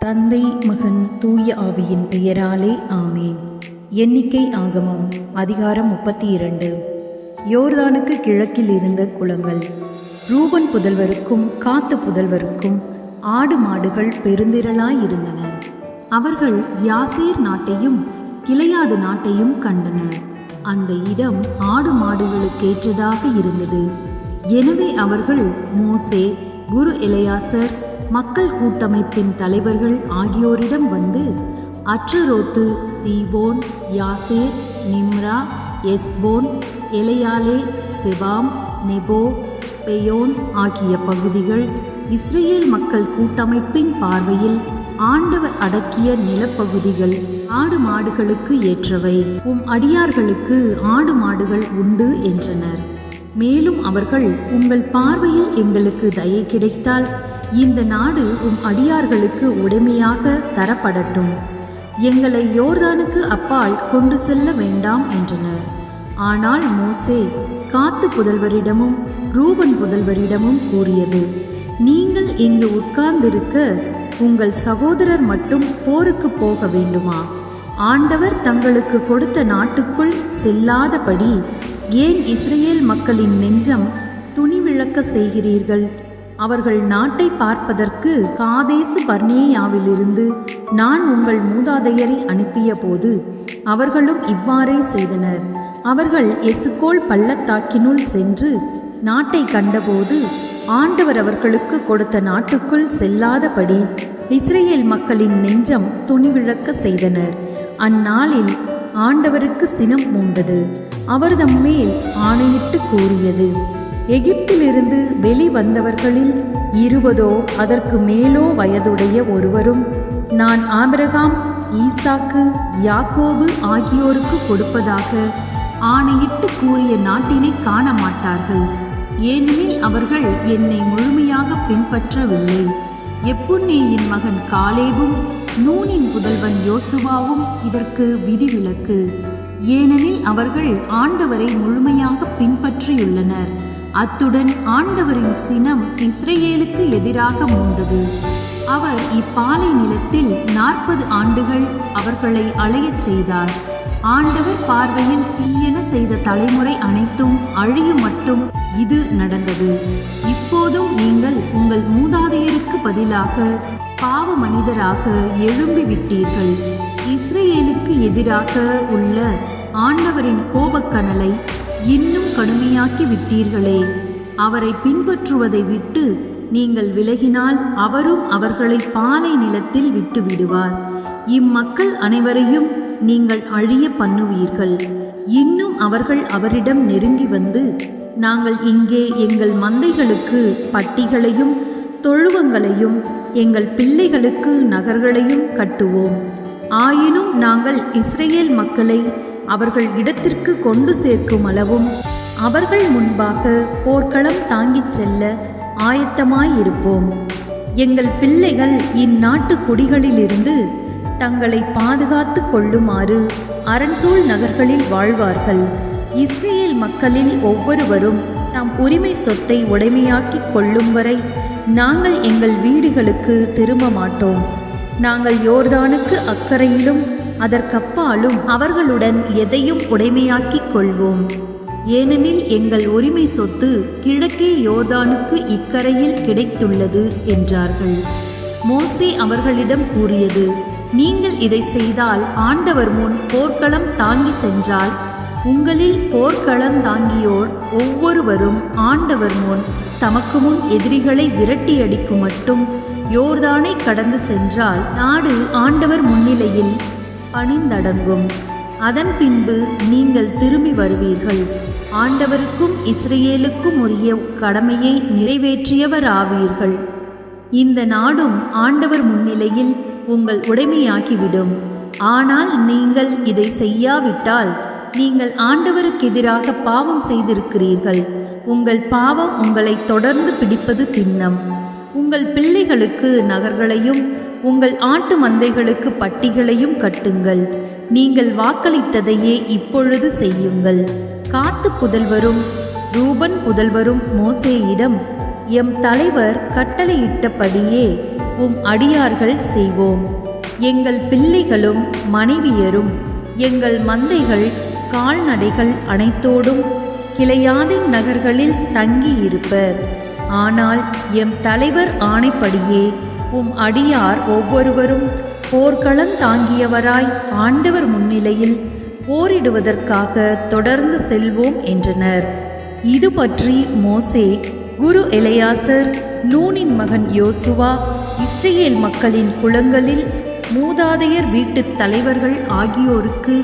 தந்தை மகன் தூய ஆவியின் பெயராலே ஆமேன். எண்ணிக்கை ஆகமம் அதிகாரம் 32. யோர்தானுக்கு கிழக்கில் இருந்த குளங்கள். ரூபன் புதல்வருக்கும் காத்து புதல்வருக்கும் ஆடு மாடுகள் பெருந்திரளாயிருந்தன. அவர்கள் யாசேர் நாட்டையும் கிளையாது நாட்டையும் கண்டனர். அந்த இடம் ஆடு மாடுகளுக்கேற்றதாக இருந்தது. எனவே அவர்கள் மோசே, குரு எலெயாசர், மக்கள் கூட்டமைப்பின் தலைவர்கள் ஆகியோரிடம் வந்து, அட்ரரோத்து, தீபோன், யாசேர், நிம்ரா, எஸ்போன், எலெயாலே, செபாம், நெபோ, பெயோன் ஆகிய பகுதிகள் இஸ்ரேல் மக்கள் கூட்டமைப்பின் பார்வையில் ஆண்டவர் அடக்கிய நிலப்பகுதிகள் ஆடு மாடுகளுக்கு ஏற்றவை. அடியார்களுக்கு ஆடு மாடுகள் உண்டு என்றனர். மேலும் அவர்கள், உங்கள் பார்வையில் எங்களுக்கு தயை கிடைத்தால் இந்த நாடு அடியார்களுக்கு உடைமையாக தரப்படட்டும். எங்களை யோர்தானுக்கு அப்பால் கொண்டு செல்ல வேண்டாம் என்றனர். ஆனால் மோசே காத்து புதல்வரிடமும் ரூபன் புதல்வரிடமும் கூறியது, நீங்கள் இங்கு உட்கார்ந்திருக்க உங்கள் சகோதரர் மட்டும் போருக்கு போக வேண்டுமா? ஆண்டவர் தங்களுக்கு கொடுத்த நாட்டுக்குள் செல்லாதபடி ஏன் இஸ்ரேல் மக்களின் நெஞ்சம் துணிவிழக்க செய்கிறீர்கள்? அவர்கள் நாட்டை பார்ப்பதற்கு காதேசு பர்னேயாவிலிருந்து நான் உங்கள் மூதாதையரை அனுப்பிய போது அவர்களும் இவ்வாறே செய்தனர். அவர்கள் எசுக்கோல் பள்ளத்தாக்கினுள் சென்று நாட்டை கண்டபோது ஆண்டவர் அவர்களுக்கு கொடுத்த நாட்டுக்குள் செல்லாதபடி இஸ்ரேல் மக்களின் நெஞ்சம் துணிவிழக்க செய்தனர். அந்நாளில் ஆண்டவருக்கு சினம் மூண்டது. அவர் தம்மேல் ஆணையிட்டு கூறியது, எகிப்திலிருந்து வெளிவந்தவர்களில் 20 அதற்கு மேலோ வயதுடைய ஒருவரும் நான் ஆபிரகாம், ஈசாக்கு, யாக்கோபு ஆகியோருக்கு கொடுப்பதாக ஆணையிட்டு கூறிய நாட்டினை காண மாட்டார்கள். ஏனெனில் அவர்கள் என்னை முழுமையாக பின்பற்றவில்லை. எப்புன்னேயின் மகன் காலேபும் நூனின் புதல்வன் யோசுவாவும் இதற்கு விதிவிலக்கு. ஏனெனில் அவர்கள் ஆண்டவரை முழுமையாக பின்பற்றியுள்ளனர். அத்துடன் ஆண்டவரின் சினம் இஸ்ரேலுக்கு எதிராக மூண்டது. அவர் இப்பாலை நிலத்தில் 40 ஆண்டுகள் அவர்களை அலையச் செய்தார். ஆண்டவர் பார்வையில் தீயென செய்த தலைமுறை அனைத்தும் அழியும் மட்டும் இது நடந்தது. இப்போதும் நீங்கள் உங்கள் மூதாதையருக்கு பதிலாக பாவ மனிதராக எழும்பி விட்டீர்கள். இஸ்ரேலுக்கு எதிராக உள்ள ஆண்டவரின் கோபக்கனலை இன்னும் கடுமையாக்கி விட்டீர்களே. அவரை பின்பற்றுவதை விட்டு நீங்கள் விலகினால் அவரும் அவர்களை பாலை நிலத்தில் விட்டு விடுவார். இம்மக்கள் அனைவரையும் நீங்கள் அழிய பண்ணுவீர்கள். இன்னும் அவர்கள் அவரிடம் நெருங்கி வந்து, நாங்கள் இங்கே எங்கள் மந்தைகளுக்கு பட்டிகளையும் தொழுவங்களையும் எங்கள் பிள்ளைகளுக்கு நகர்களையும் கட்டுவோம். ஆயினும் நாங்கள் இஸ்ரேல் மக்களை அவர்கள் இடத்திற்கு கொண்டு சேர்க்கும் அளவும் அவர்கள் முன்பாக போர்க்களம் தாங்கிச் செல்ல ஆயத்தமாயிருப்போம். எங்கள் பிள்ளைகள் இந்நாட்டு குடிகளிலிருந்து தங்களை பாதுகாத்து கொள்ளுமாறு அரண்சூழ் நகர்களில் வாழ்வார்கள். இஸ்ரேல் மக்களில் ஒவ்வொருவரும் தம் உரிமை சொத்தை உடைமையாக்கிக் கொள்ளும் வரை நாங்கள் எங்கள் வீடுகளுக்கு திரும்ப மாட்டோம். நாங்கள் யோர்தானுக்கு அக்கறையிலும் அதற்கப்பாலும் அவர்களுடன் எதையும் உடைமையாக்கிக் கொள்வோம். ஏனெனில் எங்கள் உரிமை சொத்து கிழக்கே யோர்தானுக்கு இக்கரையில் கிடைத்துள்ளது என்றார்கள். மோசே அவர்களிடம் கூறியது, நீங்கள் இதை செய்தால் ஆண்டவர் முன் போர்க்களம் தாங்கி சென்றால் உங்களில் போர்க்களம் தாங்கியோர் ஒவ்வொருவரும் ஆண்டவர் முன் தமக்கு முன் எதிரிகளை விரட்டி அடிக்கும் மட்டும் யோர்தானை கடந்து சென்றால் நாடு ஆண்டவர் முன்னிலையில் பணிந்தடங்கும். அதன் பின்பு நீங்கள் திரும்பி வருவீர்கள். ஆண்டவருக்கும் இஸ்ரேலுக்கும் உரிய கடமையை நிறைவேற்றியவராவீர்கள். இந்த நாடும் ஆண்டவர் முன்னிலையில் உங்கள் உடைமையாகிவிடும். ஆனால் நீங்கள் இதை செய்யாவிட்டால் நீங்கள் ஆண்டவருக்கு எதிராக பாவம் செய்திருக்கிறீர்கள். உங்கள் பாவம் உங்களை தொடர்ந்து பிடிப்பது திண்ணம். உங்கள் பிள்ளைகளுக்கு நகர்களையும் உங்கள் ஆட்டு மந்தைகளுக்கு பட்டிகளையும் கட்டுங்கள். நீங்கள் வாக்களித்ததையே இப்பொழுது செய்யுங்கள். காத்து புதல்வரும் ரூபன் புதல்வரும் மோசேயிடம், எம் தலைவர் கட்டளையிட்டபடியே உம் அடியார்கள் செய்வோம். எங்கள் பிள்ளைகளும் மனைவியரும் எங்கள் மந்தைகள் கால்நடைகள் அனைத்தோடும் கிளையாதின் நகர்களில் தங்கியிருப்பர். ஆனால் எம் தலைவர் ஆணைப்படியே உம் அடியார் ஒவ்வொருவரும் போர்க்களம் தாங்கியவராய் ஆண்டவர் முன்னிலையில் போரிடுவதற்காக தொடர்ந்து செல்வோம் என்றனர். இது பற்றி மோசே, குரு எலெயாசர், நூனின் மகன் யோசுவா, இஸ்ரேல் மக்களின் குலங்களில் மூதாதையர் வீட்டுத் தலைவர்கள் ஆகியோருக்கு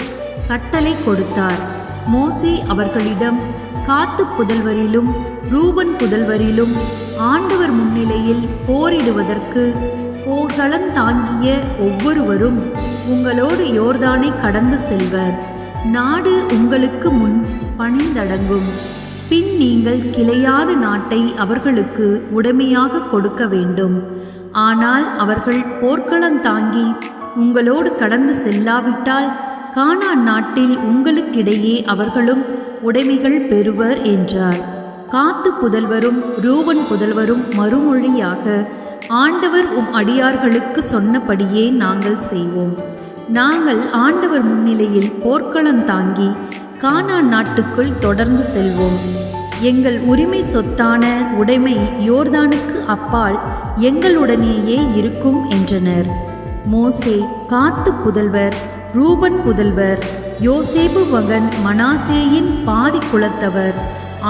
கட்டளை கொடுத்தார். மோசே அவர்களிடம், காத்து புதல்வரிலும் ரூபன் புதல்வரிலும் ஆண்டவர் முன்னிலையில் போரிடுவதற்கு போர்க்களம் தாங்கிய ஒவ்வொருவரும் உங்களோடு யோர்தானை கடந்து செல்வர். நாடு உங்களுக்கு முன் பணிந்தடங்கும். பின் நீங்கள் கிளையாத நாட்டை அவர்களுக்கு உடைமையாக கொடுக்க வேண்டும். ஆனால் அவர்கள் போர்க்களம் தாங்கி உங்களோடு கடந்து செல்லாவிட்டால் கானான் நாட்டில் உங்களுக்கிடையே அவர்களும் உடைமைகள் பெறுவர் என்றார். காத்து புதல்வரும் ரூபன் புதல்வரும் மறுமொழியாக, ஆண்டவர் உம் அடியார்களுக்கு சொன்னபடியே நாங்கள் செய்வோம். நாங்கள் ஆண்டவர் முன்னிலையில் போர்க்களம் தாங்கி கானான் நாட்டுக்குள் தொடர்ந்து செல்வோம். எங்கள் உரிமை சொத்தான உடைமை யோர்தானுக்கு அப்பால் எங்களுடனேயே இருக்கும் என்றனர். மோசே, காத்து புதல்வர், ரூபன் புதல்வர், யோசேப்பு மகன் மனாசேயின் பாதி குலத்தவர்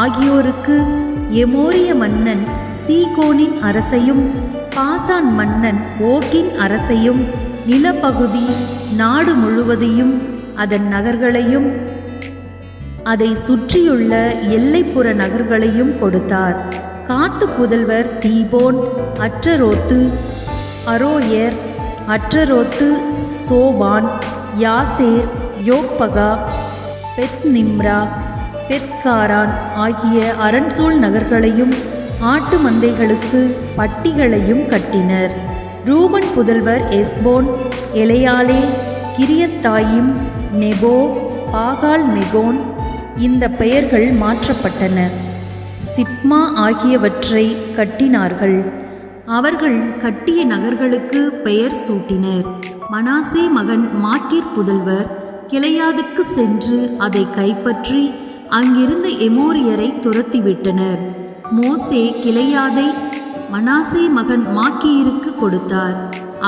ஆகியோருக்கு எமோரிய மன்னன் சீகோனின் அரசையும் பாசான் மன்னன் ஓகின் அரசையும் நிலப்பகுதி நாடு முழுவதையும் அதன் நகர்களையும் அதை சுற்றியுள்ள எல்லைப்புற நகர்களையும் கொடுத்தார். காத்து புதல்வர் தீபோன், அற்றரோத்து, அரோயர், அற்றரோத்து, சோபான், யாசேர், யோப்பகா, பெத் நிம்ரா, பெத்காரான் ஆகிய அரண்சூழ் நகர்களையும் ஆட்டு மந்தைகளுக்கு பட்டிகளையும் கட்டினர். ரூபன் புதல்வர் எஸ்போன், எலையாலே, கிரியத்தாயிம், நெபோ, பாகால் மெகோன் இந்த பெயர்கள் மாற்றப்பட்டன. சிப்மா ஆகியவற்றை கட்டினார்கள். அவர்கள் கட்டிய நகர்களுக்கு பெயர் சூட்டினர். மனாசே மகன் மாக்கீர் புதல்வர் கிளையாதுக்கு சென்று அதை கைப்பற்றி அங்கிருந்த எமோரியரை துரத்திவிட்டனர். மோசே கிளையாதை மனாசே மகன் மாக்கீருக்கு கொடுத்தார்.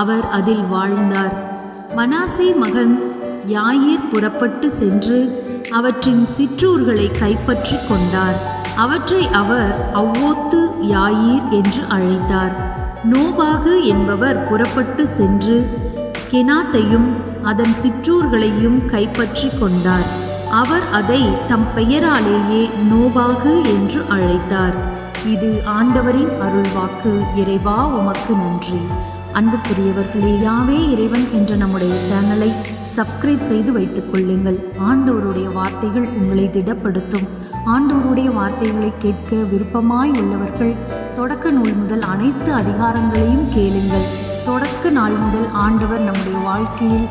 அவர் அதில் வாழ்ந்தார். மனாசே மகன் யாயீர் புறப்பட்டு சென்று அவற்றின் சிற்றூர்களை கைப்பற்றி கொண்டார். அவற்றை அவர் அவ்வோத்து யாயீர் என்று அழைத்தார். நோபாகு என்பவர் புறப்பட்டு சென்று கெனாத்தையும் அதன் சிற்றூர்களையும் கைப்பற்றி கொண்டார். அவர் அதை தம் பெயராலேயே நோபாகு என்று அழைத்தார். இது ஆண்டவரின் அருள்வாக்கு. இறைவா, உமக்கு நன்றி. அன்புக்குரியவர்களே, யாவே இறைவன் என்ற நம்முடைய சேனலை சப்ஸ்கிரைப் செய்து வைத்துக் கொள்ளுங்கள். ஆண்டவருடைய வார்த்தைகள் உங்களை திடப்படுத்தும். ஆண்டவருடைய வார்த்தைகளை கேட்க விருப்பமாய் உள்ளவர்கள் தொடக்க நூல் முதல் அனைத்து அதிகாரங்களையும் கேளுங்கள். தொடக்க நாள் முதல் ஆண்டவர் நம்முடைய வாழ்க்கையில்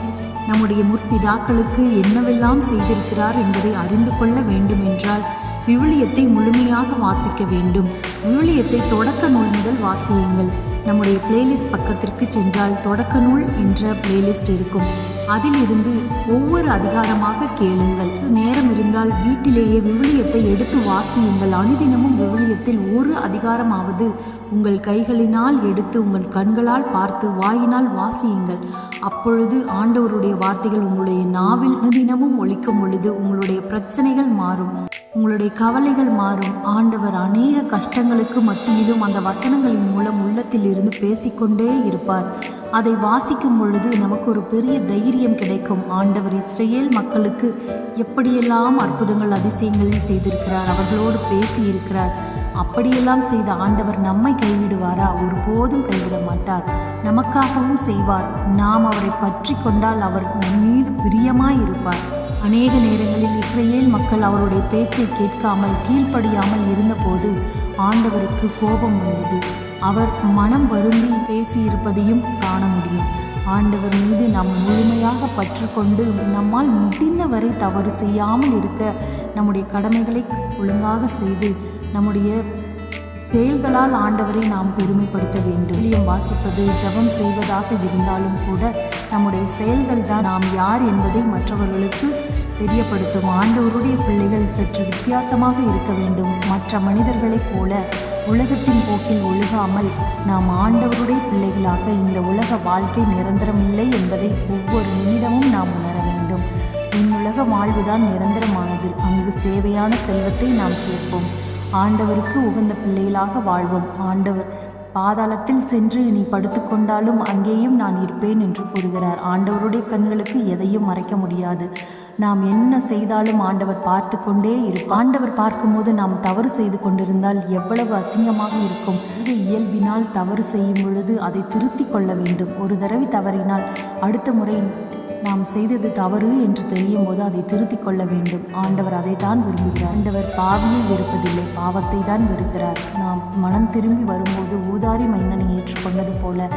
நம்முடைய முற்பிதாக்களுக்கு என்னவெல்லாம் செய்திருக்கிறார் என்பதை அறிந்து கொள்ள வேண்டும் என்றால் விவிலியத்தை முழுமையாக வாசிக்க வேண்டும். விவிலியத்தை தொடக்க நூல் முதல் வாசியுங்கள். நம்முடைய பிளேலிஸ்ட் பக்கத்திற்கு சென்றால் தொடக்க நூல் என்ற பிளேலிஸ்ட் இருக்கும். அதிலிருந்து ஒவ்வொரு அதிகாரமாக கேளுங்கள். நேரம் இருந்தால் வீட்டிலேயே விவிலியத்தை எடுத்து வாசியுங்கள். அனுதினமும் விவிலியத்தில் ஒரு அதிகாரமாவது உங்கள் கைகளினால் எடுத்து உங்கள் கண்களால் பார்த்து வாயினால் வாசியுங்கள். அப்பொழுது ஆண்டவருடைய வார்த்தைகள் உங்களுடைய நாவில் அனுதினமும் ஒலிக்கும் பொழுது உங்களுடைய பிரச்சனைகள் மாறும், உங்களுடைய கவலைகள் மாறும். ஆண்டவர் அநேக கஷ்டங்களுக்கு மத்தியிலும் அந்த வசனங்களின் மூலம் உள்ளத்தில் இருந்து பேசிக்கொண்டே இருப்பார். அதை வாசிக்கும் பொழுது நமக்கு ஒரு பெரிய தைரியம் கிடைக்கும். ஆண்டவர் இஸ்ரேல் மக்களுக்கு எப்படியெல்லாம் அற்புதங்கள் அதிசயங்களை செய்திருக்கிறார், அவர்களோடு பேசி இருக்கிறார். அப்படியெல்லாம் செய்த ஆண்டவர் நம்மை கைவிடுவாரா? ஒருபோதும் கைவிட மாட்டார். நமக்காகவும் செய்வார். நாம் அவரை பற்றி கொண்டால் அவர் நம் மீது பிரியமாயிருப்பார். அநேக நேரங்களில் இஸ்ரேல் மக்கள் அவருடைய பேச்சை கேட்காமல் கீழ்ப்படியாமல் இருந்தபோது ஆண்டவருக்கு கோபம் வந்தது. அவர் மனம் வருந்தி பேசியிருப்பதையும் காண முடியும். ஆண்டவர் மீது நாம் முழுமையாக பற்று கொண்டு நம்மால் முடிந்தவரை தவறு செய்யாமல் இருக்க நம்முடைய கடமைகளை ஒழுங்காக செய்து நம்முடைய செயல்களால் ஆண்டவரை நாம் பெருமைப்படுத்த வேண்டும். வில்லியம் வாசிப்பது ஜெபம் செய்வதாக இருந்தாலும் கூட நம்முடைய செயல்கள் தான் நாம் யார் என்பதை மற்றவர்களுக்கு தெரியப்படுத்தும். ஆண்டவருடைய பிள்ளைகள் சற்று வித்தியாசமாக இருக்க வேண்டும். மற்ற மனிதர்களைப் போல உலகத்தின் போக்கில் ஒழுகாமல் நாம் ஆண்டவருடைய பிள்ளைகளாக இந்த உலக வாழ்க்கை நிரந்தரமில்லை என்பதை ஒவ்வொரு நிமிடமும் நாம் உணர வேண்டும். இந்னுலக வாழ்வுதான் நிரந்தரமானது. அங்கு தேவையான செல்வத்தை நாம் சேர்ப்போம். ஆண்டவருக்கு உகந்த பிள்ளைகளாக வாழ்வோம். ஆண்டவர் பாதாளத்தில் சென்று நீ படுத்துக்கொண்டாலும் அங்கேயும் நான் இருப்பேன் என்று கூறுகிறார். ஆண்டவருடைய கண்களுக்கு எதையும் மறைக்க முடியாது. நாம் என்ன செய்தாலும் ஆண்டவர் பார்த்து கொண்டே இருப்பார். ஆண்டவர் பார்க்கும்போது நாம் தவறு செய்து கொண்டிருந்தால் எவ்வளவு அசிங்கமாக இருக்கும். இது இயல்பினால் தவறு செய்யும் பொழுது அதை திருத்தி கொள்ள வேண்டும். ஒரு தடவை தவறினால் அடுத்த முறை நாம் செய்தது தவறு என்று தெரியும் போது அதை திருத்தி கொள்ள வேண்டும். ஆண்டவர் அதை தான் விரும்புகிறார். ஆண்டவர் பாவியை வெறுப்பதில்லை, பாவத்தை தான் வெறுக்கிறார். நாம் மனம் திரும்பி வரும்போது ஊதாரி மைந்தனை ஏற்றுக்கொண்டது போல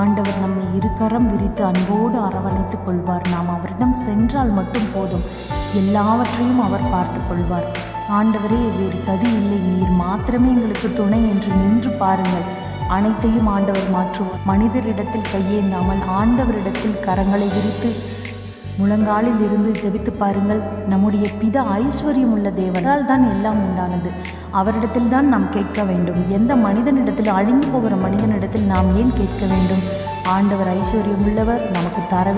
ஆண்டவர் நம்மை இருக்கரம் விரித்து அன்போடு அரவணைத்துக் கொள்வார். நாம் அவரிடம் சென்றால் மட்டும் போதும், எல்லாவற்றையும் அவர் பார்த்து கொள்வார். ஆண்டவரே, வேறு கதி இல்லை, நீர் மாத்திரமே எங்களுக்கு துணை என்று நின்று பாருங்கள். அனைத்தையும் ஆண்டவர் மாற்றுவார். மனிதரிடத்தில் கையேந்தாமல் ஆண்டவரிடத்தில் கரங்களை விரித்து முழங்காலில் இருந்து ஜெபித்து பாருங்கள். நம்முடைய பிதா ஐஸ்வர்யம் உள்ள தேவரால் தான் எல்லாம் உண்டானது. அவரிடத்தில் தான் நாம் கேட்க வேண்டும். எந்த மனிதனிடத்தில், அழிந்து போகிற மனிதனிடத்தில் நாம் ஏன் கேட்க வேண்டும்? ஆண்டவர் ஐஸ்வர்யம் உள்ளவர். நமக்கு தர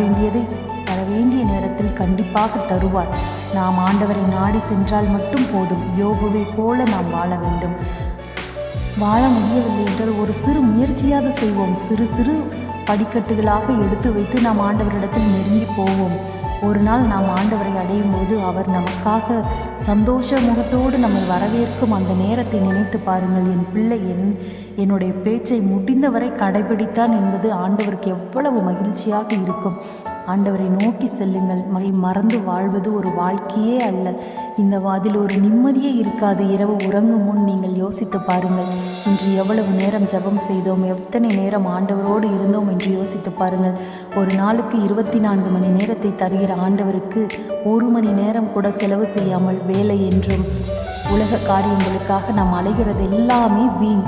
வேண்டிய நேரத்தில் கண்டிப்பாக தருவார். நாம் ஆண்டவரை நாடி சென்றால் மட்டும் போதும். யோபுவை போல நாம் வாழ வேண்டும். வாழ முடியவில்லை என்றால் ஒரு சிறு முயற்சியாக செய்வோம். சிறு சிறு படிக்கட்டுகளாக எடுத்து வைத்து நாம் ஆண்டவரிடத்தில் நெருங்கி போவோம். ஒரு நாள் நாம் ஆண்டவரை அடையும் போது அவர் நமக்காக சந்தோஷ முகத்தோடு நம்மை வரவேற்கும் அந்த நேரத்தை நினைத்து பாருங்கள். என் பிள்ளை என்னுடைய பேச்சை முடிந்தவரை கடைபிடித்தான் என்பது ஆண்டவருக்கு எவ்வளவு மகிழ்ச்சியாக இருக்கும். ஆண்டவரை நோக்கி செல்லுங்கள். மறந்து வாழ்வது ஒரு வாழ்க்கையே அல்ல. அதில் ஒரு நிம்மதியே இருக்காது. இரவு உறங்கும் முன் நீங்கள் யோசித்து பாருங்கள். இன்று எவ்வளவு நேரம் ஜெபம் செய்தோம், எத்தனை நேரம் ஆண்டவரோடு இருந்தோம் என்று யோசித்து பாருங்கள். ஒரு நாளுக்கு 24 மணி நேரத்தை தருகிற ஆண்டவருக்கு 1 மணி நேரம் கூட செலவு செய்யாமல் வேலை என்றும் உலக காரியங்களுக்காக நாம் அலைகிறது எல்லாமே வீண்.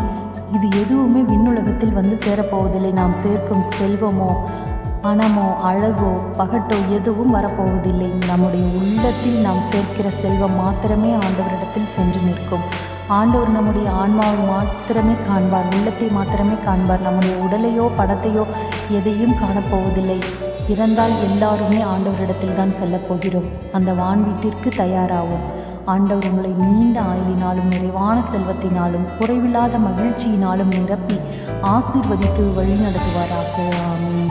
இது எதுவுமே விண்ணுலகத்தில் வந்து சேரப்போவதில்லை. நாம் சேர்க்கும் செல்வமோ பணமோ அழகோ பகட்டோ எதுவும் வரப்போவதில்லை. நம்முடைய உள்ளத்தில் நாம் சேர்க்கிற செல்வம் மாத்திரமே ஆண்டவரிடத்தில் சென்று நிற்கும். ஆண்டவர் நம்முடைய ஆன்மாவை மாத்திரமே காண்பார், உள்ளத்தை மாத்திரமே காண்பார். நம்முடைய உடலையோ பணத்தையோ எதையும் காணப்போவதில்லை. இறந்தால் எல்லாருமே ஆண்டவரிடத்தில் தான் செல்லப் போகிறோம். அந்த வான் வீட்டிற்கு தயாராகும். ஆண்டவர் உங்களை நீண்ட ஆயுளினாலும் நிறைவான செல்வத்தினாலும் குறைவில்லாத மகிழ்ச்சியினாலும் நிரப்பி ஆசீர்வதித்து வழி நடத்துவாராக. ஆமென்.